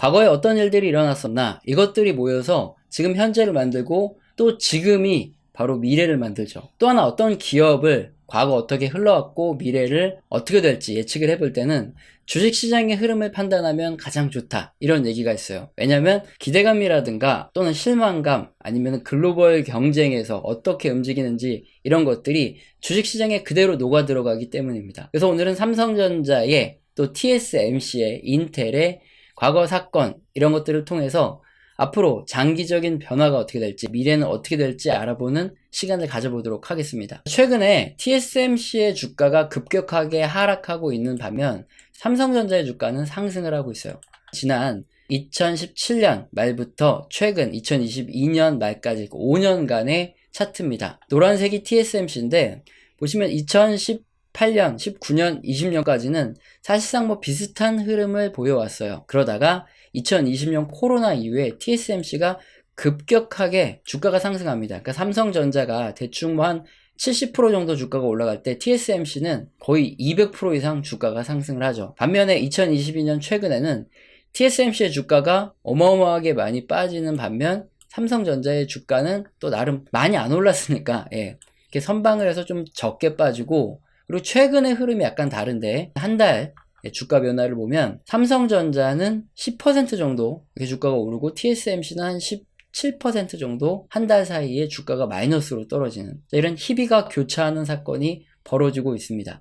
과거에 어떤 일들이 일어났었나, 이것들이 모여서 지금 현재를 만들고 또 지금이 바로 미래를 만들죠. 또 하나 어떤 기업을 과거 어떻게 흘러왔고 미래를 어떻게 될지 예측을 해볼 때는 주식시장의 흐름을 판단하면 가장 좋다, 이런 얘기가 있어요. 왜냐면 기대감이라든가 또는 실망감, 아니면 글로벌 경쟁에서 어떻게 움직이는지 이런 것들이 주식시장에 그대로 녹아 들어가기 때문입니다. 그래서 오늘은 삼성전자의 또 TSMC의, 인텔의 과거 사건, 이런 것들을 통해서 앞으로 장기적인 변화가 어떻게 될지, 미래는 어떻게 될지 알아보는 시간을 가져보도록 하겠습니다. 최근에 TSMC의 주가가 급격하게 하락하고 있는 반면 삼성전자의 주가는 상승을 하고 있어요. 지난 2017년 말부터 최근 2022년 말까지 5년간의 차트입니다. 노란색이 TSMC인데 보시면 2018년, 19년, 20년까지는 사실상 뭐 비슷한 흐름을 보여왔어요. 그러다가 2020년 코로나 이후에 TSMC가 급격하게 주가가 상승합니다. 그러니까 삼성전자가 대충 뭐 한 70% 정도 주가가 올라갈 때 TSMC는 거의 200% 이상 주가가 상승을 하죠. 반면에 2022년 최근에는 TSMC의 주가가 어마어마하게 많이 빠지는 반면 삼성전자의 주가는 또 나름 많이 안 올랐으니까 이렇게 선방을 해서 좀 적게 빠지고, 그리고 최근의 흐름이 약간 다른데 한 달 주가 변화를 보면 삼성전자는 10% 정도 이렇게 주가가 오르고 TSMC는 한 17% 정도 한 달 사이에 주가가 마이너스로 떨어지는, 이런 희비가 교차하는 사건이 벌어지고 있습니다.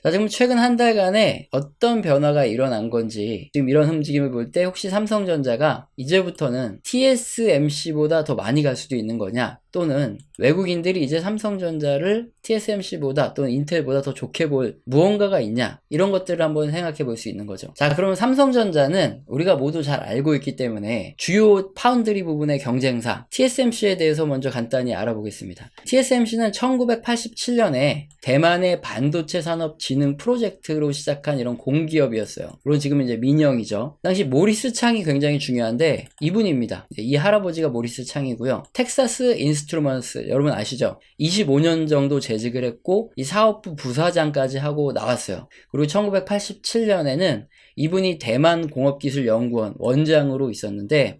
자, 지금 최근 한 달간에 어떤 변화가 일어난 건지, 지금 이런 움직임을 볼 때 혹시 삼성전자가 이제부터는 TSMC보다 더 많이 갈 수도 있는 거냐, 또는 외국인들이 이제 삼성전자를 TSMC보다 또는 인텔보다 더 좋게 볼 무언가가 있냐, 이런 것들을 한번 생각해 볼 수 있는 거죠. 자, 그러면 삼성전자는 우리가 모두 잘 알고 있기 때문에 주요 파운드리 부분의 경쟁사 TSMC에 대해서 먼저 간단히 알아보겠습니다. TSMC는 1987년에 대만의 반도체 산업 진흥 프로젝트로 시작한 이런 공기업이었어요. 물론 지금은 이제 민영이죠. 당시 모리스 창이 굉장히 중요한데 이분입니다. 이 할아버지가 모리스 창이고요. 텍사스 인스트루먼스, 여러분 아시죠? 25년 정도 재직을 했고 이 사업부 부사장까지 하고 나왔어요. 그리고 1987년에는 이분이 대만공업기술연구원 원장으로 있었는데,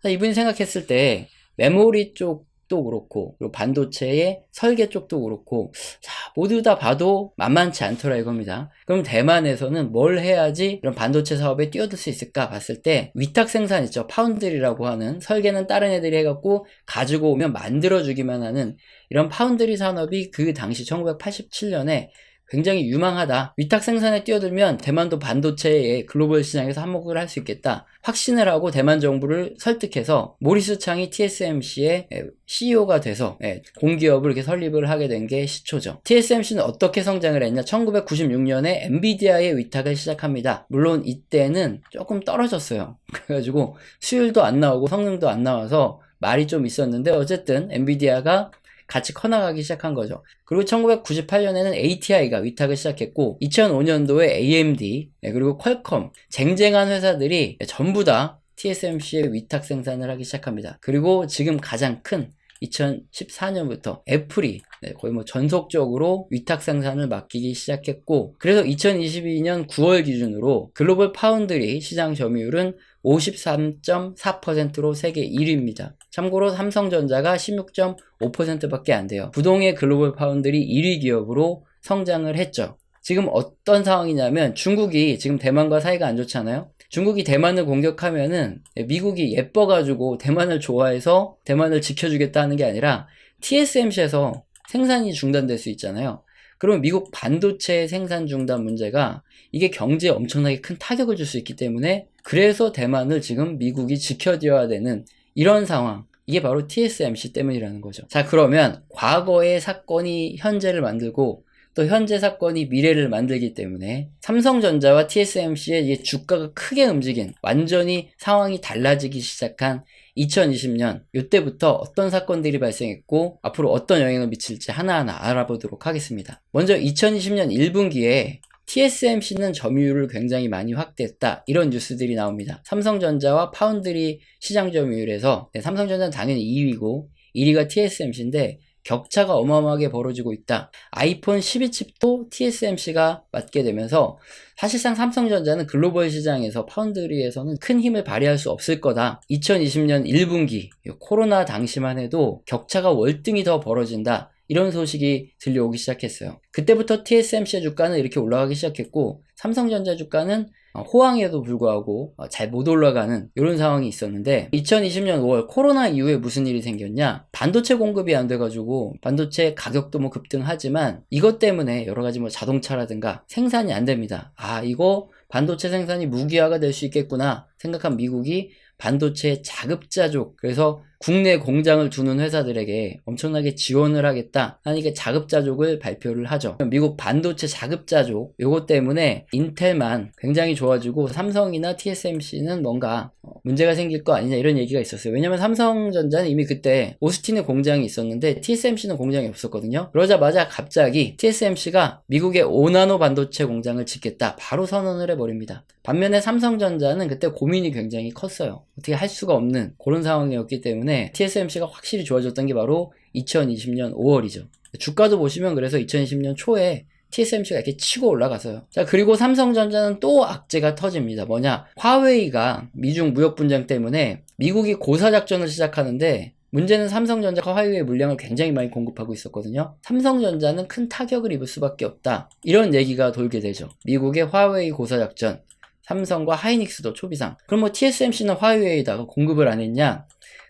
이분이 생각했을 때 메모리 쪽도 그렇고 그리고 반도체의 설계 쪽도 그렇고, 자, 모두 다 봐도 만만치 않더라 이겁니다. 그럼 대만에서는 뭘 해야지 이런 반도체 사업에 뛰어들 수 있을까 봤을 때, 위탁 생산 있죠. 파운드리라고 하는, 설계는 다른 애들이 해갖고 가지고 오면 만들어주기만 하는 이런 파운드리 산업이 그 당시 1987년에 굉장히 유망하다. 위탁 생산에 뛰어들면 대만도 반도체의 글로벌 시장에서 한몫을 할 수 있겠다. 확신을 하고 대만 정부를 설득해서 모리스 창이 TSMC의 CEO가 돼서 공기업을 이렇게 설립을 하게 된 게 시초죠. TSMC는 어떻게 성장을 했냐? 1996년에 엔비디아의 위탁을 시작합니다. 물론 이때는 조금 떨어졌어요. 그래가지고 수율도 안 나오고 성능도 안 나와서 말이 좀 있었는데, 어쨌든 엔비디아가 같이 커나가기 시작한 거죠. 그리고 1998년에는 ATI가 위탁을 시작했고 2005년도에 AMD, 그리고 퀄컴, 쟁쟁한 회사들이 전부 다 TSMC의 위탁 생산을 하기 시작합니다. 그리고 지금 가장 큰 2014년부터 애플이 거의 뭐 전속적으로 위탁 생산을 맡기기 시작했고, 그래서 2022년 9월 기준으로 글로벌 파운드리 시장 점유율은 53.4%로 세계 1위입니다. 참고로 삼성전자가 16.5%밖에 안 돼요. 부동의 글로벌 파운드리 1위 기업으로 성장을 했죠. 지금 어떤 상황이냐면 중국이 지금 대만과 사이가 안 좋잖아요. 중국이 대만을 공격하면은 미국이 예뻐가지고 대만을 좋아해서 대만을 지켜주겠다 하는 게 아니라 TSMC에서 생산이 중단될 수 있잖아요. 그러면 미국 반도체 생산 중단 문제가 이게 경제에 엄청나게 큰 타격을 줄 수 있기 때문에, 그래서 대만을 지금 미국이 지켜줘야 되는 이런 상황, 이게 바로 TSMC 때문이라는 거죠. 자, 그러면 과거의 사건이 현재를 만들고 또 현재 사건이 미래를 만들기 때문에 삼성전자와 TSMC의 주가가 크게 움직인, 완전히 상황이 달라지기 시작한 2020년, 이때부터 어떤 사건들이 발생했고 앞으로 어떤 영향을 미칠지 하나하나 알아보도록 하겠습니다. 먼저 2020년 1분기에 TSMC는 점유율을 굉장히 많이 확대했다, 이런 뉴스들이 나옵니다. 삼성전자와 파운드리 시장 점유율에서 삼성전자는 당연히 2위고 1위가 TSMC인데 격차가 어마어마하게 벌어지고 있다. 아이폰 12칩도 TSMC가 맡게 되면서 사실상 삼성전자는 글로벌 시장에서 파운드리에서는 큰 힘을 발휘할 수 없을 거다. 2020년 1분기 코로나 당시만 해도 격차가 월등히 더 벌어진다. 이런 소식이 들려오기 시작했어요. 그때부터 TSMC의 주가는 이렇게 올라가기 시작했고 삼성전자 주가는 호황에도 불구하고 잘 못 올라가는 이런 상황이 있었는데 2020년 5월 코로나 이후에 무슨 일이 생겼냐, 반도체 공급이 안 돼가지고 반도체 가격도 뭐 급등하지만 이것 때문에 여러가지 뭐 자동차라든가 생산이 안 됩니다. 이거 반도체 생산이 무기화가 될 수 있겠구나 생각한 미국이 반도체 자급자족, 그래서 국내 공장을 두는 회사들에게 엄청나게 지원을 하겠다 하니까 자급자족을 발표를 하죠. 미국 반도체 자급자족 요거 때문에 인텔만 굉장히 좋아지고 삼성이나 TSMC는 뭔가 문제가 생길 거 아니냐 이런 얘기가 있었어요. 왜냐면 삼성전자는 이미 그때 오스틴에 공장이 있었는데 TSMC는 공장이 없었거든요. 그러자마자 갑자기 TSMC가 미국의 5나노 반도체 공장을 짓겠다 바로 선언을 해버립니다. 반면에 삼성전자는 그때 고민이 굉장히 컸어요. 어떻게 할 수가 없는 그런 상황이었기 때문에 TSMC가 확실히 좋아졌던 게 바로 2020년 5월이죠. 주가도 보시면 그래서 2020년 초에 TSMC가 이렇게 치고 올라가서요. 자, 그리고 삼성전자는 또 악재가 터집니다. 뭐냐? 화웨이가 미중 무역 분쟁 때문에 미국이 고사작전을 시작하는데 문제는 삼성전자가 화웨이의 물량을 굉장히 많이 공급하고 있었거든요. 삼성전자는 큰 타격을 입을 수밖에 없다. 이런 얘기가 돌게 되죠. 미국의 화웨이 고사작전. 삼성과 하이닉스도 초비상. 그럼 뭐 TSMC는 화웨이에다가 공급을 안 했냐?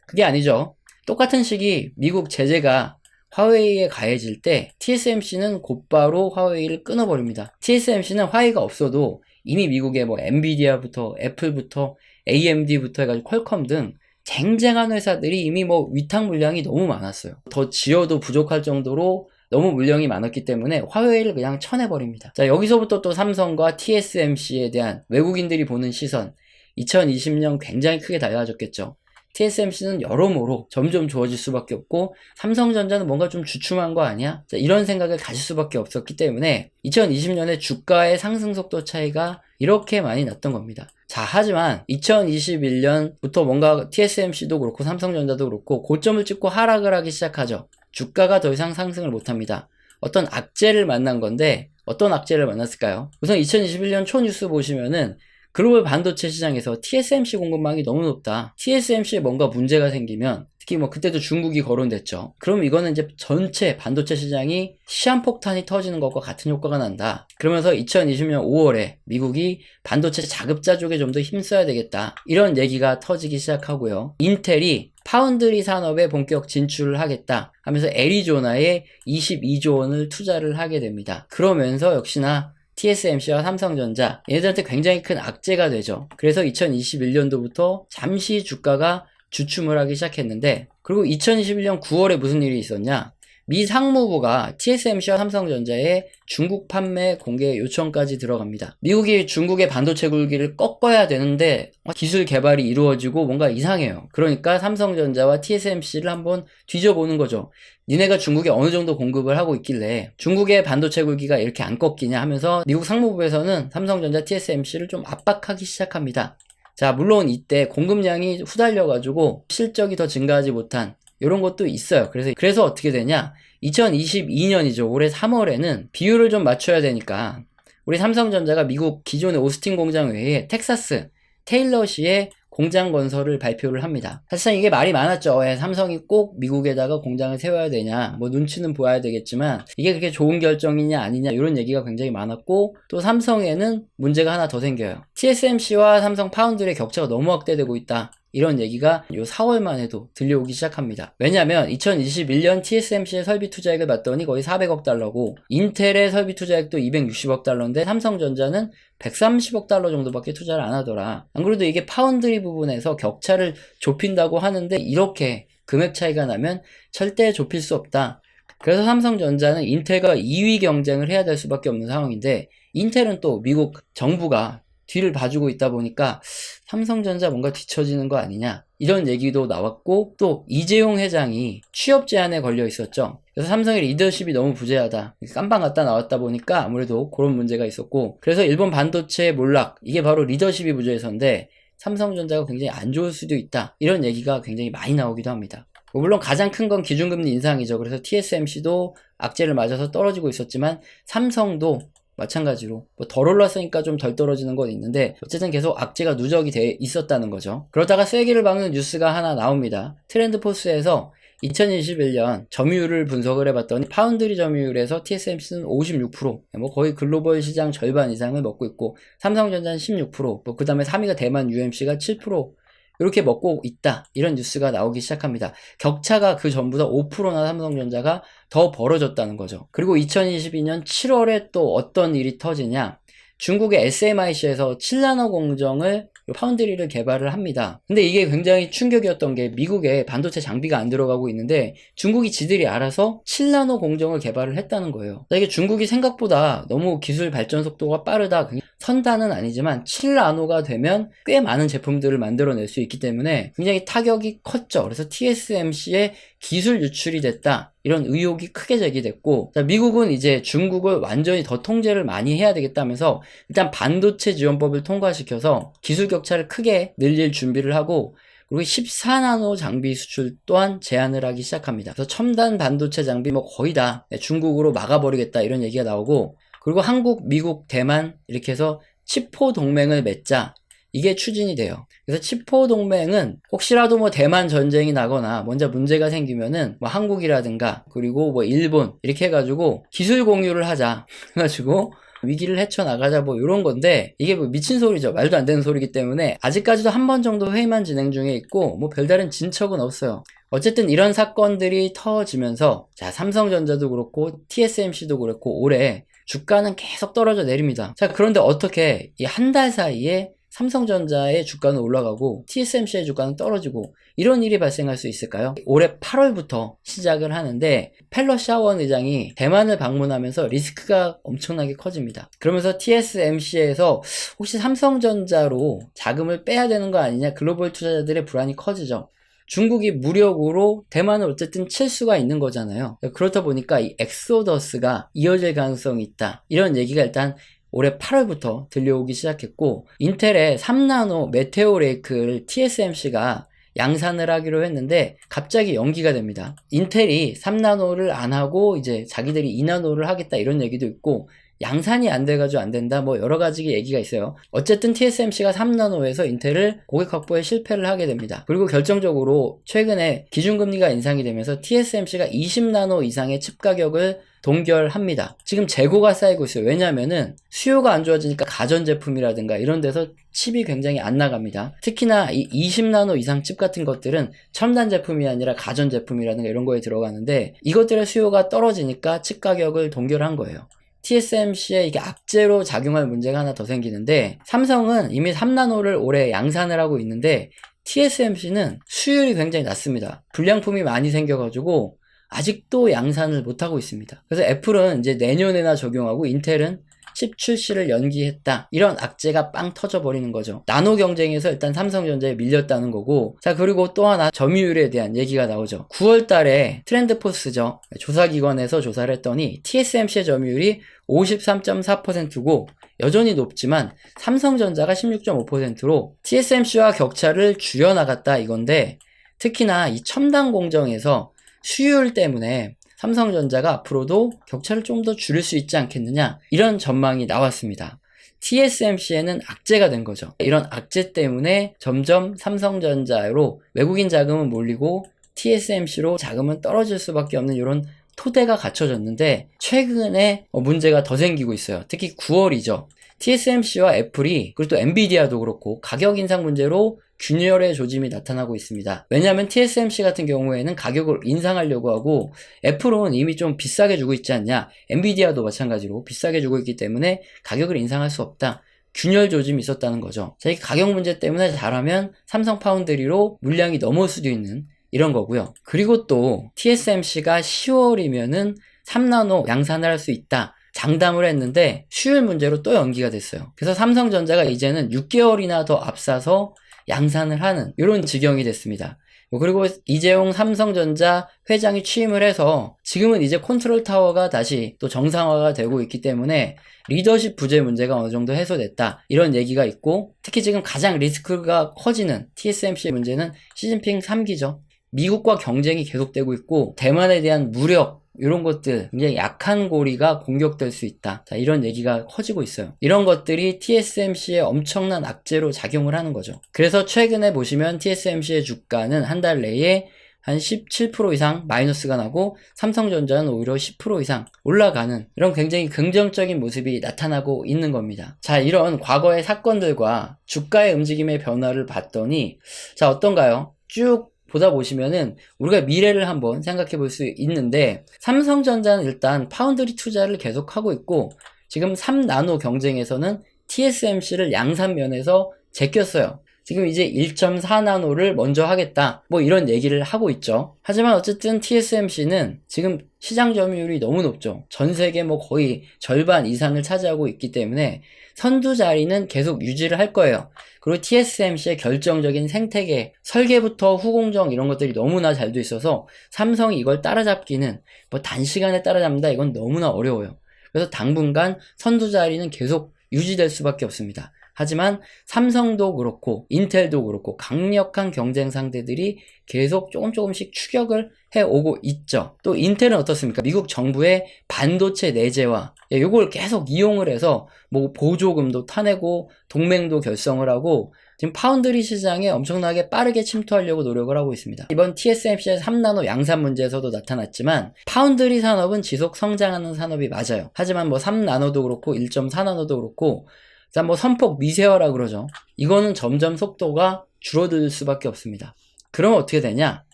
그게 아니죠. 똑같은 시기 미국 제재가 화웨이에 가해질 때 TSMC는 곧바로 화웨이를 끊어버립니다. TSMC는 화웨이가 없어도 이미 미국의 뭐 엔비디아부터 애플부터 AMD부터 해가지고 퀄컴 등 쟁쟁한 회사들이 이미 뭐 위탁 물량이 너무 많았어요. 더 지어도 부족할 정도로 너무 물량이 많았기 때문에 화웨이를 그냥 쳐내버립니다. 자, 여기서부터 또 삼성과 TSMC에 대한 외국인들이 보는 시선 2020년 굉장히 크게 달라졌겠죠. TSMC는 여러모로 점점 좋아질 수밖에 없고 삼성전자는 뭔가 좀 주춤한 거 아니야? 자, 이런 생각을 가질 수밖에 없었기 때문에 2020년에 주가의 상승 속도 차이가 이렇게 많이 났던 겁니다. 자, 하지만 2021년부터 뭔가 TSMC도 그렇고 삼성전자도 그렇고 고점을 찍고 하락을 하기 시작하죠. 주가가 더 이상 상승을 못합니다. 어떤 악재를 만난 건데 어떤 악재를 만났을까요? 우선 2021년 초 뉴스 보시면은 글로벌 반도체 시장에서 TSMC 공급망이 너무 높다. TSMC에 뭔가 문제가 생기면 특히 뭐 그때도 중국이 거론됐죠. 그럼 이거는 이제 전체 반도체 시장이 시한폭탄이 터지는 것과 같은 효과가 난다. 그러면서 2020년 5월에 미국이 반도체 자급자족에 좀 더 힘써야 되겠다. 이런 얘기가 터지기 시작하고요. 인텔이 파운드리 산업에 본격 진출을 하겠다 하면서 애리조나에 22조 원을 투자를 하게 됩니다. 그러면서 역시나 TSMC와 삼성전자 얘네들한테 굉장히 큰 악재가 되죠. 그래서 2021년도부터 잠시 주가가 주춤을 하기 시작했는데, 그리고 2021년 9월에 무슨 일이 있었냐? 미 상무부가 TSMC와 삼성전자의 중국 판매 공개 요청까지 들어갑니다. 미국이 중국의 반도체 굴기를 꺾어야 되는데 기술 개발이 이루어지고 뭔가 이상해요. 그러니까 삼성전자와 TSMC를 한번 뒤져보는 거죠. 니네가 중국에 어느 정도 공급을 하고 있길래 중국의 반도체 굴기가 이렇게 안 꺾이냐 하면서 미국 상무부에서는 삼성전자, TSMC를 좀 압박하기 시작합니다. 자, 물론 이때 공급량이 후달려가지고 실적이 더 증가하지 못한 이런 것도 있어요. 그래서 어떻게 되냐? 2022년이죠. 올해 3월에는 비율을 좀 맞춰야 되니까 우리 삼성전자가 미국 기존의 오스틴 공장 외에 텍사스 테일러시에 공장 건설을 발표를 합니다. 사실상 이게 말이 많았죠. 삼성이 꼭 미국에다가 공장을 세워야 되냐, 뭐 눈치는 보아야 되겠지만 이게 그렇게 좋은 결정이냐 아니냐 이런 얘기가 굉장히 많았고, 또 삼성에는 문제가 하나 더 생겨요. TSMC와 삼성 파운드리의 격차가 너무 확대되고 있다. 이런 얘기가 요 4월만 해도 들려오기 시작합니다. 왜냐면 2021년 TSMC의 설비 투자액을 봤더니 거의 400억 달러고 인텔의 설비 투자액도 260억 달러인데 삼성전자는 130억 달러 정도밖에 투자를 안 하더라. 안 그래도 이게 파운드리 부분에서 격차를 좁힌다고 하는데 이렇게 금액 차이가 나면 절대 좁힐 수 없다. 그래서 삼성전자는 인텔과 2위 경쟁을 해야 될 수밖에 없는 상황인데, 인텔은 또 미국 정부가 뒤를 봐주고 있다 보니까 삼성전자 뭔가 뒤처지는 거 아니냐 이런 얘기도 나왔고, 또 이재용 회장이 취업 제한에 걸려 있었죠. 그래서 삼성의 리더십이 너무 부재하다, 깜방 갔다 나왔다 보니까 아무래도 그런 문제가 있었고, 그래서 일본 반도체 몰락, 이게 바로 리더십이 부재해서인데 삼성전자가 굉장히 안 좋을 수도 있다 이런 얘기가 굉장히 많이 나오기도 합니다. 물론 가장 큰 건 기준금리 인상이죠. 그래서 TSMC도 악재를 맞아서 떨어지고 있었지만 삼성도 마찬가지로 덜 올랐으니까 좀 덜 떨어지는 건 있는데 어쨌든 계속 악재가 누적이 돼 있었다는 거죠. 그러다가 쇠기를 박는 뉴스가 하나 나옵니다. 트렌드포스에서 2021년 점유율을 분석을 해봤더니 파운드리 점유율에서 TSMC는 56%, 거의 글로벌 시장 절반 이상을 먹고 있고 삼성전자는 16%, 그 다음에 3위가 대만 UMC가 7%, 이렇게 먹고 있다, 이런 뉴스가 나오기 시작합니다. 격차가 그 전보다 5%나 삼성전자가 더 벌어졌다는 거죠. 그리고 2022년 7월에 또 어떤 일이 터지냐, 중국의 SMIC에서 7나노 공정을 파운드리를 개발을 합니다. 근데 이게 굉장히 충격이었던 게 미국에 반도체 장비가 안 들어가고 있는데 중국이 지들이 알아서 7나노 공정을 개발을 했다는 거예요. 이게 중국이 생각보다 너무 기술 발전 속도가 빠르다, 선단은 아니지만 7나노가 되면 꽤 많은 제품들을 만들어낼 수 있기 때문에 굉장히 타격이 컸죠. 그래서 TSMC의 기술 유출이 됐다, 이런 의혹이 크게 제기됐고, 미국은 이제 중국을 완전히 더 통제를 많이 해야 되겠다면서 일단 반도체 지원법을 통과시켜서 기술 격차를 크게 늘릴 준비를 하고, 그리고 14나노 장비 수출 또한 제한을 하기 시작합니다. 그래서 첨단 반도체 장비 거의 다 중국으로 막아버리겠다, 이런 얘기가 나오고, 그리고 한국, 미국, 대만 이렇게 해서 치포 동맹을 맺자, 이게 추진이 돼요. 그래서 치포 동맹은 혹시라도 대만 전쟁이 나거나 먼저 문제가 생기면은 한국이라든가 그리고 일본 이렇게 해가지고 기술 공유를 하자 해가지고 위기를 헤쳐나가자 이런 건데, 이게 미친 소리죠. 말도 안 되는 소리이기 때문에 아직까지도 한 번 정도 회의만 진행 중에 있고 별다른 진척은 없어요. 어쨌든 이런 사건들이 터지면서 삼성전자도 그렇고 TSMC도 그렇고 올해 주가는 계속 떨어져 내립니다. 그런데 어떻게 이 한 달 사이에 삼성전자의 주가는 올라가고 TSMC의 주가는 떨어지고 이런 일이 발생할 수 있을까요? 올해 8월부터 시작을 하는데 펠러 샤원 의장이 대만을 방문하면서 리스크가 엄청나게 커집니다. 그러면서 TSMC에서 혹시 삼성전자로 자금을 빼야 되는 거 아니냐, 글로벌 투자자들의 불안이 커지죠. 중국이 무력으로 대만을 어쨌든 칠 수가 있는 거잖아요. 그렇다 보니까 이 엑소더스가 이어질 가능성이 있다, 이런 얘기가 일단 올해 8월부터 들려오기 시작했고, 인텔의 3나노 메테오 레이크를 TSMC가 양산을 하기로 했는데 갑자기 연기가 됩니다. 인텔이 3나노를 안 하고 이제 자기들이 2나노를 하겠다, 이런 얘기도 있고, 양산이 안 돼가지고 안 된다, 여러 가지 얘기가 있어요. 어쨌든 TSMC가 3나노에서 인텔을 고객 확보에 실패를 하게 됩니다. 그리고 결정적으로 최근에 기준금리가 인상이 되면서 TSMC가 20나노 이상의 칩 가격을 동결합니다. 지금 재고가 쌓이고 있어요. 왜냐면은 수요가 안 좋아지니까 가전제품이라든가 이런 데서 칩이 굉장히 안 나갑니다. 특히나 이 20나노 이상 칩 같은 것들은 첨단 제품이 아니라 가전제품이라든가 이런 거에 들어가는데, 이것들의 수요가 떨어지니까 칩 가격을 동결한 거예요. TSMC에 이게 악재로 작용할 문제가 하나 더 생기는데, 삼성은 이미 3나노를 올해 양산을 하고 있는데 TSMC는 수율이 굉장히 낮습니다. 불량품이 많이 생겨가지고 아직도 양산을 못하고 있습니다. 그래서 애플은 이제 내년에나 적용하고 인텔은 칩 출시를 연기했다, 이런 악재가 빵 터져버리는 거죠. 나노 경쟁에서 일단 삼성전자에 밀렸다는 거고, 그리고 또 하나 점유율에 대한 얘기가 나오죠. 9월 달에 트렌드포스죠, 조사기관에서 조사를 했더니 TSMC의 점유율이 53.4%고 여전히 높지만 삼성전자가 16.5%로 TSMC와 격차를 줄여나갔다, 이건데, 특히나 이 첨단 공정에서 수율 때문에 삼성전자가 앞으로도 격차를 좀 더 줄일 수 있지 않겠느냐, 이런 전망이 나왔습니다. TSMC에는 악재가 된 거죠. 이런 악재 때문에 점점 삼성전자로 외국인 자금은 몰리고 TSMC로 자금은 떨어질 수밖에 없는 이런 토대가 갖춰졌는데, 최근에 문제가 더 생기고 있어요. 특히 9월이죠. TSMC와 애플이, 그리고 또 엔비디아도 그렇고 가격 인상 문제로 균열의 조짐이 나타나고 있습니다. 왜냐하면 TSMC 같은 경우에는 가격을 인상하려고 하고, 애플은 이미 좀 비싸게 주고 있지 않냐, 엔비디아도 마찬가지로 비싸게 주고 있기 때문에 가격을 인상할 수 없다, 균열 조짐이 있었다는 거죠. 이 가격 문제 때문에 잘하면 삼성 파운드리로 물량이 넘어올 수도 있는 이런 거고요. 그리고 또 TSMC가 10월이면은 3나노 양산을 할 수 있다, 장담을 했는데 수율 문제로 또 연기가 됐어요. 그래서 삼성전자가 이제는 6개월이나 더 앞서서 양산을 하는 이런 지경이 됐습니다. 그리고 이재용 삼성전자 회장이 취임을 해서 지금은 이제 컨트롤 타워가 다시 또 정상화가 되고 있기 때문에 리더십 부재 문제가 어느 정도 해소됐다, 이런 얘기가 있고, 특히 지금 가장 리스크가 커지는 TSMC의 문제는 시진핑 3기죠. 미국과 경쟁이 계속되고 있고 대만에 대한 무력 이런 것들 굉장히 약한 고리가 공격될 수 있다. 자, 이런 얘기가 커지고 있어요. 이런 것들이 TSMC의 엄청난 악재로 작용을 하는 거죠. 그래서 최근에 보시면 TSMC의 주가는 한 달 내에 한 17% 이상 마이너스가 나고 삼성전자는 오히려 10% 이상 올라가는 이런 굉장히 긍정적인 모습이 나타나고 있는 겁니다. 자, 이런 과거의 사건들과 주가의 움직임의 변화를 봤더니 자, 어떤가요? 쭉 보다 보시면은 우리가 미래를 한번 생각해 볼 수 있는데 삼성전자는 일단 파운드리 투자를 계속하고 있고 지금 3나노 경쟁에서는 TSMC를 양산면에서 제꼈어요. 지금 이제 1.4나노를 먼저 하겠다 뭐 이런 얘기를 하고 있죠. 하지만 어쨌든 TSMC는 지금 시장 점유율이 너무 높죠. 전 세계 뭐 거의 절반 이상을 차지하고 있기 때문에 선두 자리는 계속 유지를 할 거예요. 그리고 TSMC의 결정적인 생태계, 설계부터 후공정 이런 것들이 너무나 잘 돼 있어서 삼성이 이걸 따라잡기는 뭐 단시간에 따라잡는다 이건 너무나 어려워요. 그래서 당분간 선두 자리는 계속 유지될 수밖에 없습니다. 하지만 삼성도 그렇고 인텔도 그렇고 강력한 경쟁 상대들이 계속 조금씩 추격을 해오고 있죠. 또 인텔은 어떻습니까? 미국 정부의 반도체 내재화 이걸 계속 이용을 해서 뭐 보조금도 타내고 동맹도 결성을 하고 지금 파운드리 시장에 엄청나게 빠르게 침투하려고 노력을 하고 있습니다. 이번 TSMC의 3나노 양산 문제에서도 나타났지만 파운드리 산업은 지속 성장하는 산업이 맞아요. 하지만 뭐 3나노도 그렇고 1.4나노도 그렇고 자, 뭐 선폭 미세화라 그러죠. 이거는 점점 속도가 줄어들 수밖에 없습니다. 그럼 어떻게 되냐?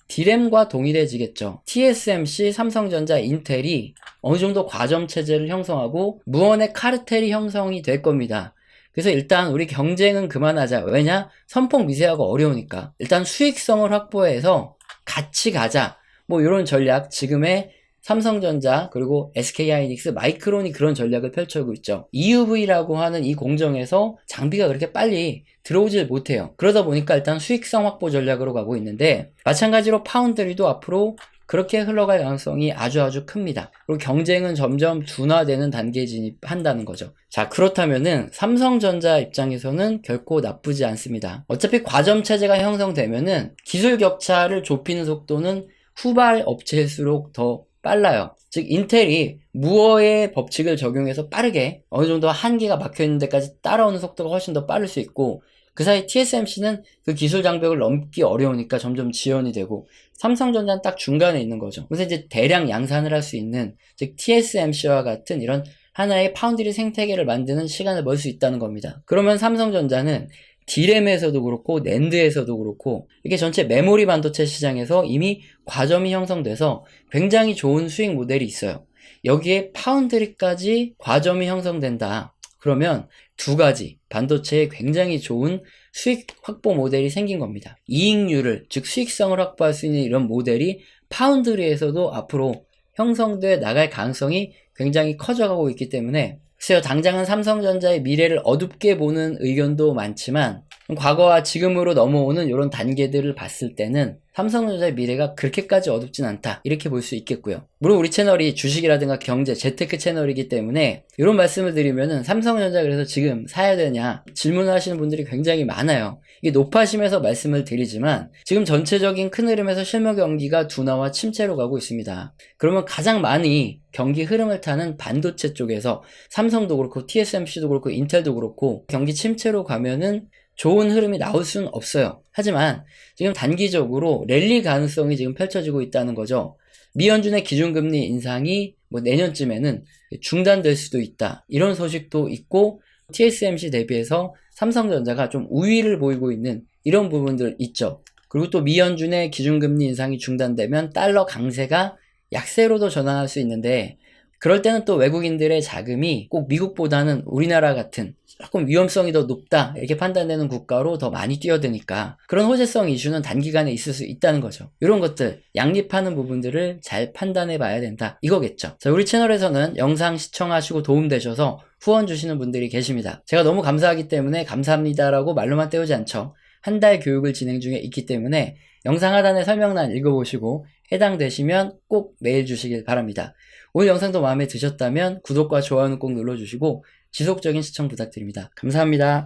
D램과 동일해지겠죠. TSMC, 삼성전자, 인텔이 어느 정도 과점 체제를 형성하고 무언의 카르텔이 형성이 될 겁니다. 그래서 일단 우리 경쟁은 그만하자. 왜냐? 선폭 미세화가 어려우니까. 일단 수익성을 확보해서 같이 가자. 뭐 이런 전략 지금의 삼성전자 그리고 SK하이닉스, 마이크론이 그런 전략을 펼쳐오고 있죠. EUV라고 하는 이 공정에서 장비가 그렇게 빨리 들어오질 못해요. 그러다 보니까 일단 수익성 확보 전략으로 가고 있는데 마찬가지로 파운드리도 앞으로 그렇게 흘러갈 가능성이 아주 큽니다. 그리고 경쟁은 점점 둔화되는 단계에 진입한다는 거죠. 자, 그렇다면은 삼성전자 입장에서는 결코 나쁘지 않습니다. 어차피 과점 체제가 형성되면은 기술 격차를 좁히는 속도는 후발 업체일수록 더 빨라요. 즉 인텔이 무어의 법칙을 적용해서 빠르게 어느 정도 한계가 막혀있는 데까지 따라오는 속도가 훨씬 더 빠를 수 있고 그 사이 TSMC는 그 기술 장벽을 넘기 어려우니까 점점 지연이 되고 삼성전자는 딱 중간에 있는 거죠. 그래서 이제 대량 양산을 할 수 있는 즉 TSMC와 같은 이런 하나의 파운드리 생태계를 만드는 시간을 벌 수 있다는 겁니다. 그러면 삼성전자는 D램에서도 그렇고 낸드에서도 그렇고 이게 전체 메모리 반도체 시장에서 이미 과점이 형성돼서 굉장히 좋은 수익 모델이 있어요. 여기에 파운드리까지 과점이 형성된다. 그러면 두 가지 반도체에 굉장히 좋은 수익 확보 모델이 생긴 겁니다. 이익률을 즉 수익성을 확보할 수 있는 이런 모델이 파운드리에서도 앞으로 형성돼 나갈 가능성이 굉장히 커져가고 있기 때문에 글쎄요, 당장은 삼성전자의 미래를 어둡게 보는 의견도 많지만 과거와 지금으로 넘어오는 이런 단계들을 봤을 때는 삼성전자의 미래가 그렇게까지 어둡진 않다 이렇게 볼 수 있겠고요. 물론 우리 채널이 주식이라든가 경제, 재테크 채널이기 때문에 이런 말씀을 드리면은 삼성전자 그래서 지금 사야 되냐 질문을 하시는 분들이 굉장히 많아요. 이게 높아심에서 말씀을 드리지만 지금 전체적인 큰 흐름에서 실물 경기가 둔화와 침체로 가고 있습니다. 그러면 가장 많이 경기 흐름을 타는 반도체 쪽에서 삼성도 그렇고 TSMC도 그렇고 인텔도 그렇고 경기 침체로 가면은 좋은 흐름이 나올 수는 없어요. 하지만 지금 단기적으로 랠리 가능성이 지금 펼쳐지고 있다는 거죠. 미연준의 기준금리 인상이 뭐 내년쯤에는 중단될 수도 있다. 이런 소식도 있고 TSMC 대비해서 삼성전자가 좀 우위를 보이고 있는 이런 부분들 있죠. 그리고 또 미연준의 기준금리 인상이 중단되면 달러 강세가 약세로도 전환할 수 있는데 그럴 때는 또 외국인들의 자금이 꼭 미국보다는 우리나라 같은 조금 위험성이 더 높다 이렇게 판단되는 국가로 더 많이 뛰어드니까 그런 호재성 이슈는 단기간에 있을 수 있다는 거죠. 이런 것들 양립하는 부분들을 잘 판단해 봐야 된다 이거겠죠. 자, 우리 채널에서는 영상 시청하시고 도움되셔서 후원 주시는 분들이 계십니다. 제가 너무 감사하기 때문에 감사합니다라고 말로만 때우지 않죠. 한 달 교육을 진행 중에 있기 때문에 영상 하단의 설명란 읽어보시고 해당되시면 꼭 메일 주시길 바랍니다. 오늘 영상도 마음에 드셨다면 구독과 좋아요는 꼭 눌러주시고 지속적인 시청 부탁드립니다. 감사합니다.